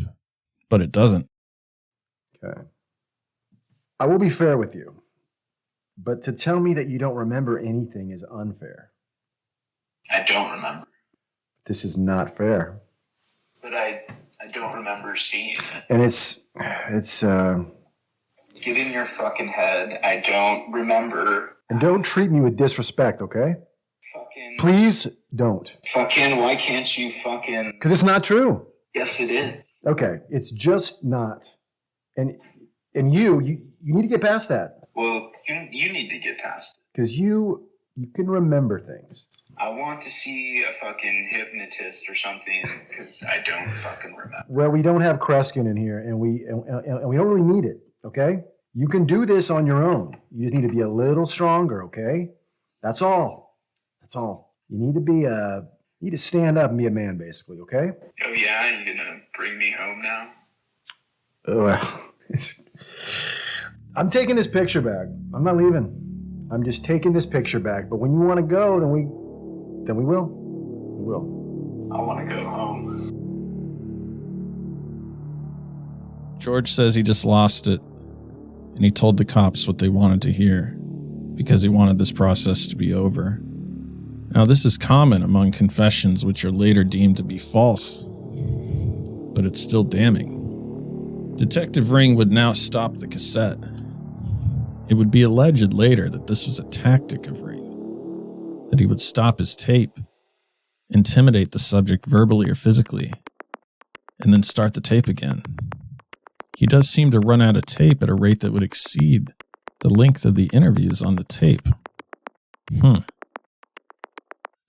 but it doesn't. Okay. I will be fair with you, but to tell me that you don't remember anything is unfair. I don't remember. This is not fair. But I don't remember seeing it. And it's Get in your fucking head. I don't remember. And don't treat me with disrespect, okay? Please don't. Why can't you fucking... Because it's not true. Yes, it is. Okay, it's just not. And you need to get past that. Well, you need to get past it. Because you can remember things. I want to see a fucking hypnotist or something, because I don't fucking remember. Well, we don't have Kreskin in here, and we don't really need it, okay? You can do this on your own. You just need to be a little stronger, okay? That's all. That's all. You need to stand up and be a man, basically, okay? Oh, yeah? You're gonna bring me home now? Well, I'm taking this picture back. I'm not leaving. I'm just taking this picture back. But when you want to go, then we will. We will. I want to go home. George says he just lost it, and he told the cops what they wanted to hear, because he wanted this process to be over. Now, this is common among confessions which are later deemed to be false, but it's still damning. Detective Ring would now stop the cassette. It would be alleged later that this was a tactic of Ring, that he would stop his tape, intimidate the subject verbally or physically, and then start the tape again. He does seem to run out of tape at a rate that would exceed the length of the interviews on the tape.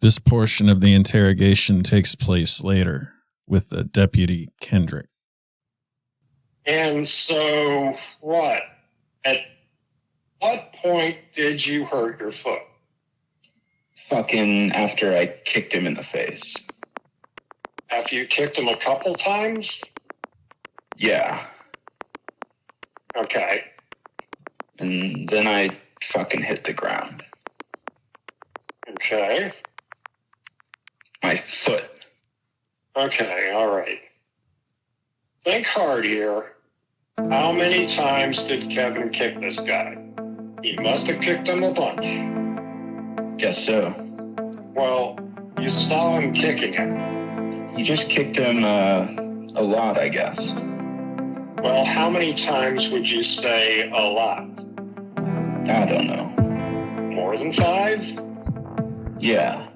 This portion of the interrogation takes place later with Deputy Kendrick. And so, what? At what point did you hurt your foot? Fucking after I kicked him in the face. After you kicked him a couple times? Yeah. Okay. And then I fucking hit the ground. Okay. My foot. Okay, all right. Think hard here. How many times did Kevin kick this guy? He must have kicked him a bunch. Guess so. Well, you saw him kicking him. You just kicked him a lot, I guess. Well, how many times would you say a lot? I don't know. More than 5? Yeah.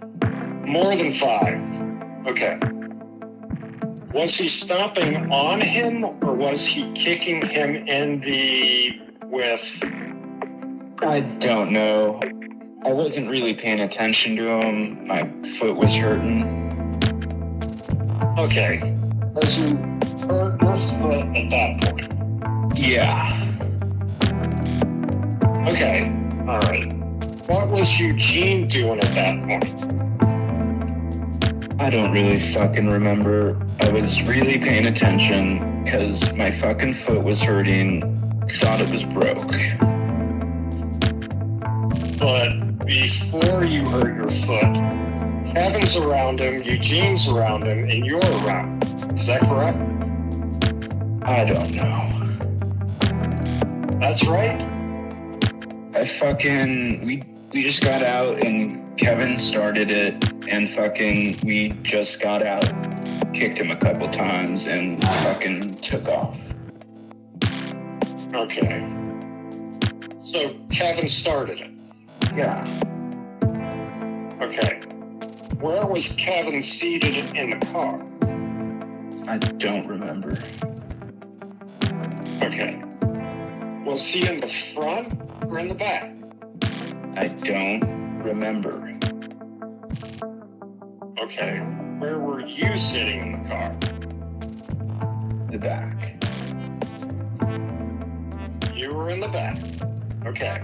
More than 5. Okay. Was he stomping on him, or was he kicking him in the with? I don't know. I wasn't really paying attention to him. My foot was hurting. Okay. Was you hurt your foot at that point? Yeah. Okay. All right. What was Eugene doing at that point? I don't really fucking remember. I was really paying attention because my fucking foot was hurting. Thought it was broke. But before you hurt your foot, Kevin's around him, Eugene's around him, and you're around him. Is that correct? I don't know. That's right? We just got out and Kevin started it and fucking we just got out, kicked him a couple times and fucking took off. Okay. So Kevin started it? Yeah. Okay. Where was Kevin seated in the car? I don't remember. Okay. Was he in the front or in the back? I don't remember. Okay. Where were you sitting in the car? The back. You were in the back. Okay.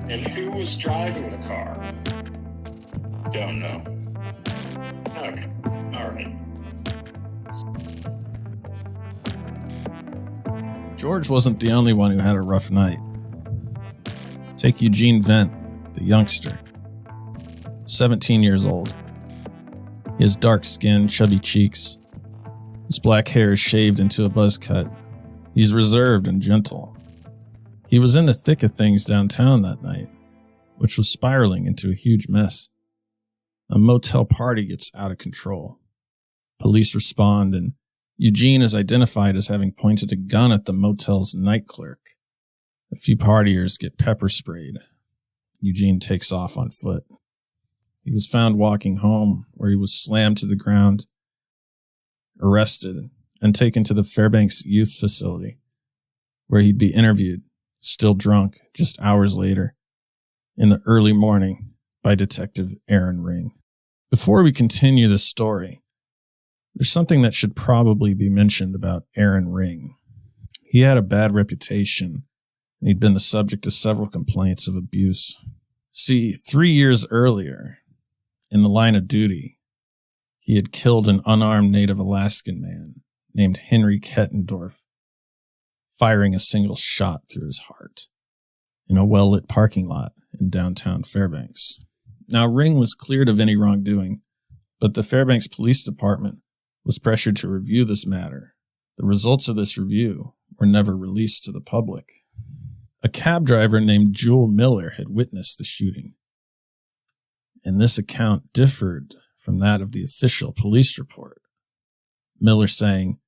And who was driving the car? Don't know. Okay. All right. George wasn't the only one who had a rough night. Take Eugene Vent, the youngster. 17 years old. He has dark skin, chubby cheeks. His black hair is shaved into a buzz cut. He's reserved and gentle. He was in the thick of things downtown that night, which was spiraling into a huge mess. A motel party gets out of control. Police respond, and Eugene is identified as having pointed a gun at the motel's night clerk. A few partiers get pepper sprayed. Eugene takes off on foot. He was found walking home, where he was slammed to the ground, arrested, and taken to the Fairbanks youth facility, where he'd be interviewed, still drunk, just hours later, in the early morning, by Detective Aaron Ring. Before we continue this story, there's something that should probably be mentioned about Aaron Ring. He had a bad reputation, and he'd been the subject of several complaints of abuse. See, 3 years earlier, in the line of duty, he had killed an unarmed Native Alaskan man named Henry Kettendorf, firing a single shot through his heart in a well-lit parking lot in downtown Fairbanks. Now, Ring was cleared of any wrongdoing, but the Fairbanks Police Department was pressured to review this matter. The results of this review were never released to the public. A cab driver named Jewel Miller had witnessed the shooting, and this account differed from that of the official police report. Miller saying,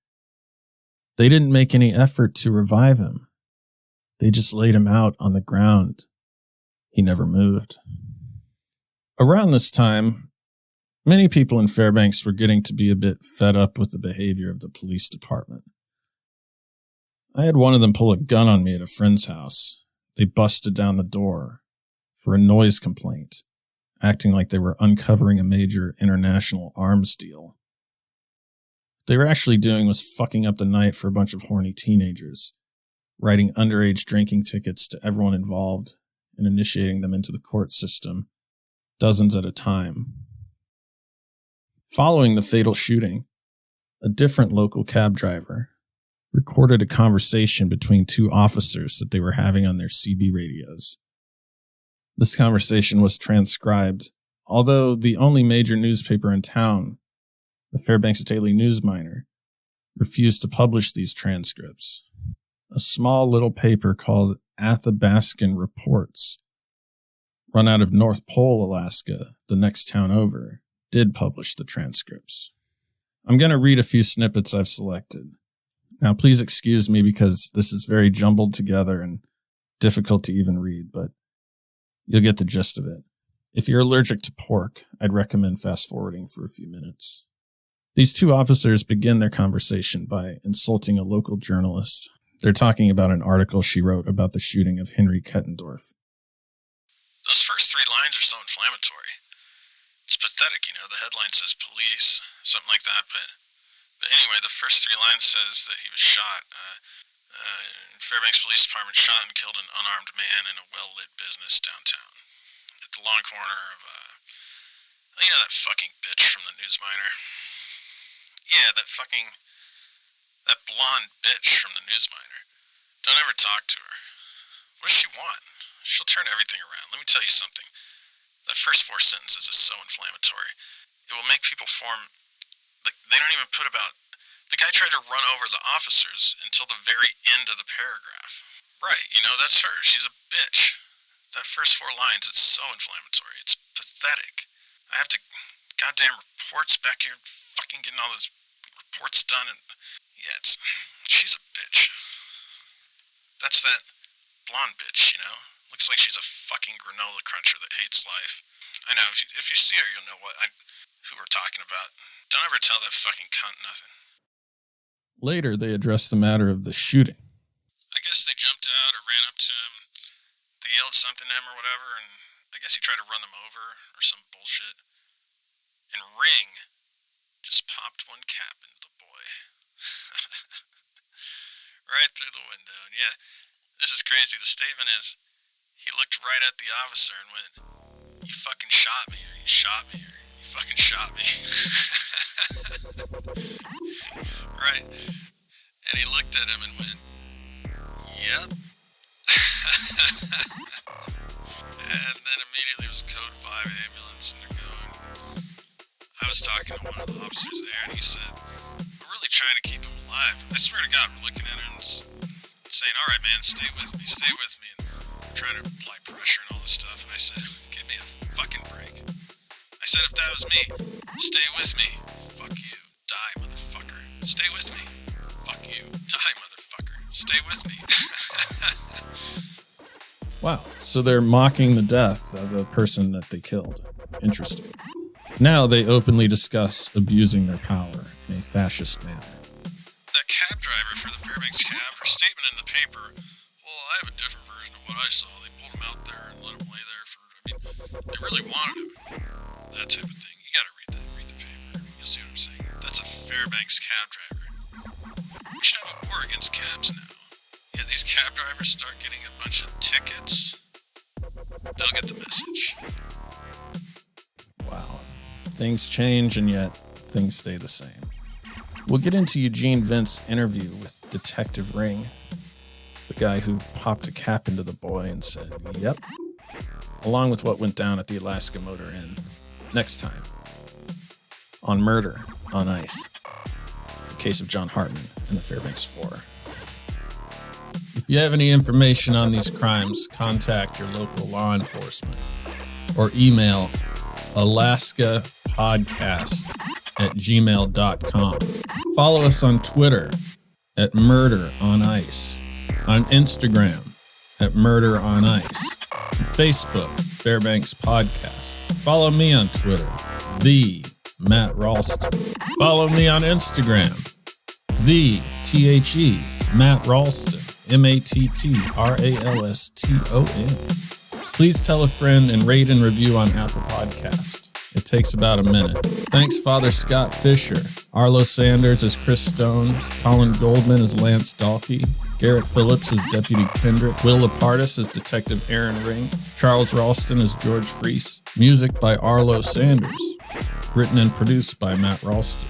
"They didn't make any effort to revive him. They just laid him out on the ground. He never moved." Around this time, many people in Fairbanks were getting to be a bit fed up with the behavior of the police department. I had one of them pull a gun on me at a friend's house. They busted down the door for a noise complaint, acting like they were uncovering a major international arms deal. What they were actually doing was fucking up the night for a bunch of horny teenagers, writing underage drinking tickets to everyone involved and initiating them into the court system, dozens at a time. Following the fatal shooting, a different local cab driver recorded a conversation between two officers that they were having on their CB radios. This conversation was transcribed, although the only major newspaper in town, the Fairbanks Daily News-Miner, refused to publish these transcripts. A small little paper called Athabascan Reports, run out of North Pole, Alaska, the next town over, did publish the transcripts. I'm going to read a few snippets I've selected. Now, please excuse me because this is very jumbled together and difficult to even read, but you'll get the gist of it. If you're allergic to pork, I'd recommend fast-forwarding for a few minutes. These two officers begin their conversation by insulting a local journalist. They're talking about an article she wrote about the shooting of Henry Kettendorf. Those first three lines are so inflammatory. It's pathetic, you know. The headline says police, something like that, but anyway, the first three lines says that he was shot. Fairbanks Police Department shot and killed an unarmed man in a well-lit business downtown. At the long corner of, that fucking bitch from the News-Miner. Yeah, that blonde bitch from the News-Miner. Don't ever talk to her. What does she want? She'll turn everything around. Let me tell you something. That first four sentences is so inflammatory. It will make people form... they don't even put about... The guy tried to run over the officers until the very end of the paragraph. Right, that's her. She's a bitch. That first four lines, it's so inflammatory. It's pathetic. I have to... Goddamn reports back here, fucking getting all those reports done, and... Yeah, she's a bitch. That's that blonde bitch, Looks like she's a fucking granola cruncher that hates life. I know, if you see her, you'll know who we're talking about. Don't ever tell that fucking cunt nothing. Later, they addressed the matter of the shooting. I guess they jumped out or ran up to him. They yelled something at him or whatever, and I guess he tried to run them over or some bullshit. And Ring just popped one cap into the boy. Right through the window. And yeah, this is crazy. The statement is, he looked right at the officer and went, "You fucking shot me, or you shot me, or you fucking shot me." Right. And he looked at him and went, "Yep." And then immediately it was code 5 ambulance, and they're going. I was talking to one of the officers there, and he said, "We're really trying to keep him alive." I swear to God, we're looking at him and saying, "All right, man, stay with me, stay with me." And we're trying to apply pressure and all this stuff. And I said, "Give me a fucking break." I said, "If that was me, stay with me." "Fuck you, die, motherfucker." "Stay with me." "Fuck you, die, motherfucker." "Stay with me." Wow, so they're mocking the death of a person that they killed. Interesting. Now they openly discuss abusing their power in a fascist manner. That cab driver for the Fairbanks cab, her statement in the paper, "Well, I have a different version of what I saw. They pulled him out there and let him lay there they really wanted him." That type of thing. You gotta read the paper. You'll see what I'm saying. That's a Fairbanks cab driver. We should have a war against cabs now. Yeah, these cab drivers start getting a bunch of tickets. They'll get the message. Wow. Things change, and yet things stay the same. We'll get into Eugene Vince's interview with Detective Ring guy who popped a cap into the boy and said, "Yep," along with what went down at the Alaska Motor Inn. Next time on Murder on Ice, the case of John Hartman and the Fairbanks 4. If you have any information on these crimes, contact your local law enforcement or email alaskapodcast@gmail.com. Follow us on Twitter at Murder on Ice, on Instagram at Murder on Ice, and Facebook, Fairbanks Podcast. Follow me on Twitter, the Matt Ralston. Follow me on Instagram, the THE Matt Ralston, MATTRALSTON. Please tell a friend and rate and review on Apple Podcast. It takes about a minute. Thanks, Father Scott Fisher. Arlo Sanders as Chris Stone. Colin Goldman as Lance Dalkey. Garrett Phillips as Deputy Kendrick. Will Lapardis as Detective Aaron Ring. Charles Ralston as George Freese. Music by Arlo Sanders. Written and produced by Matt Ralston.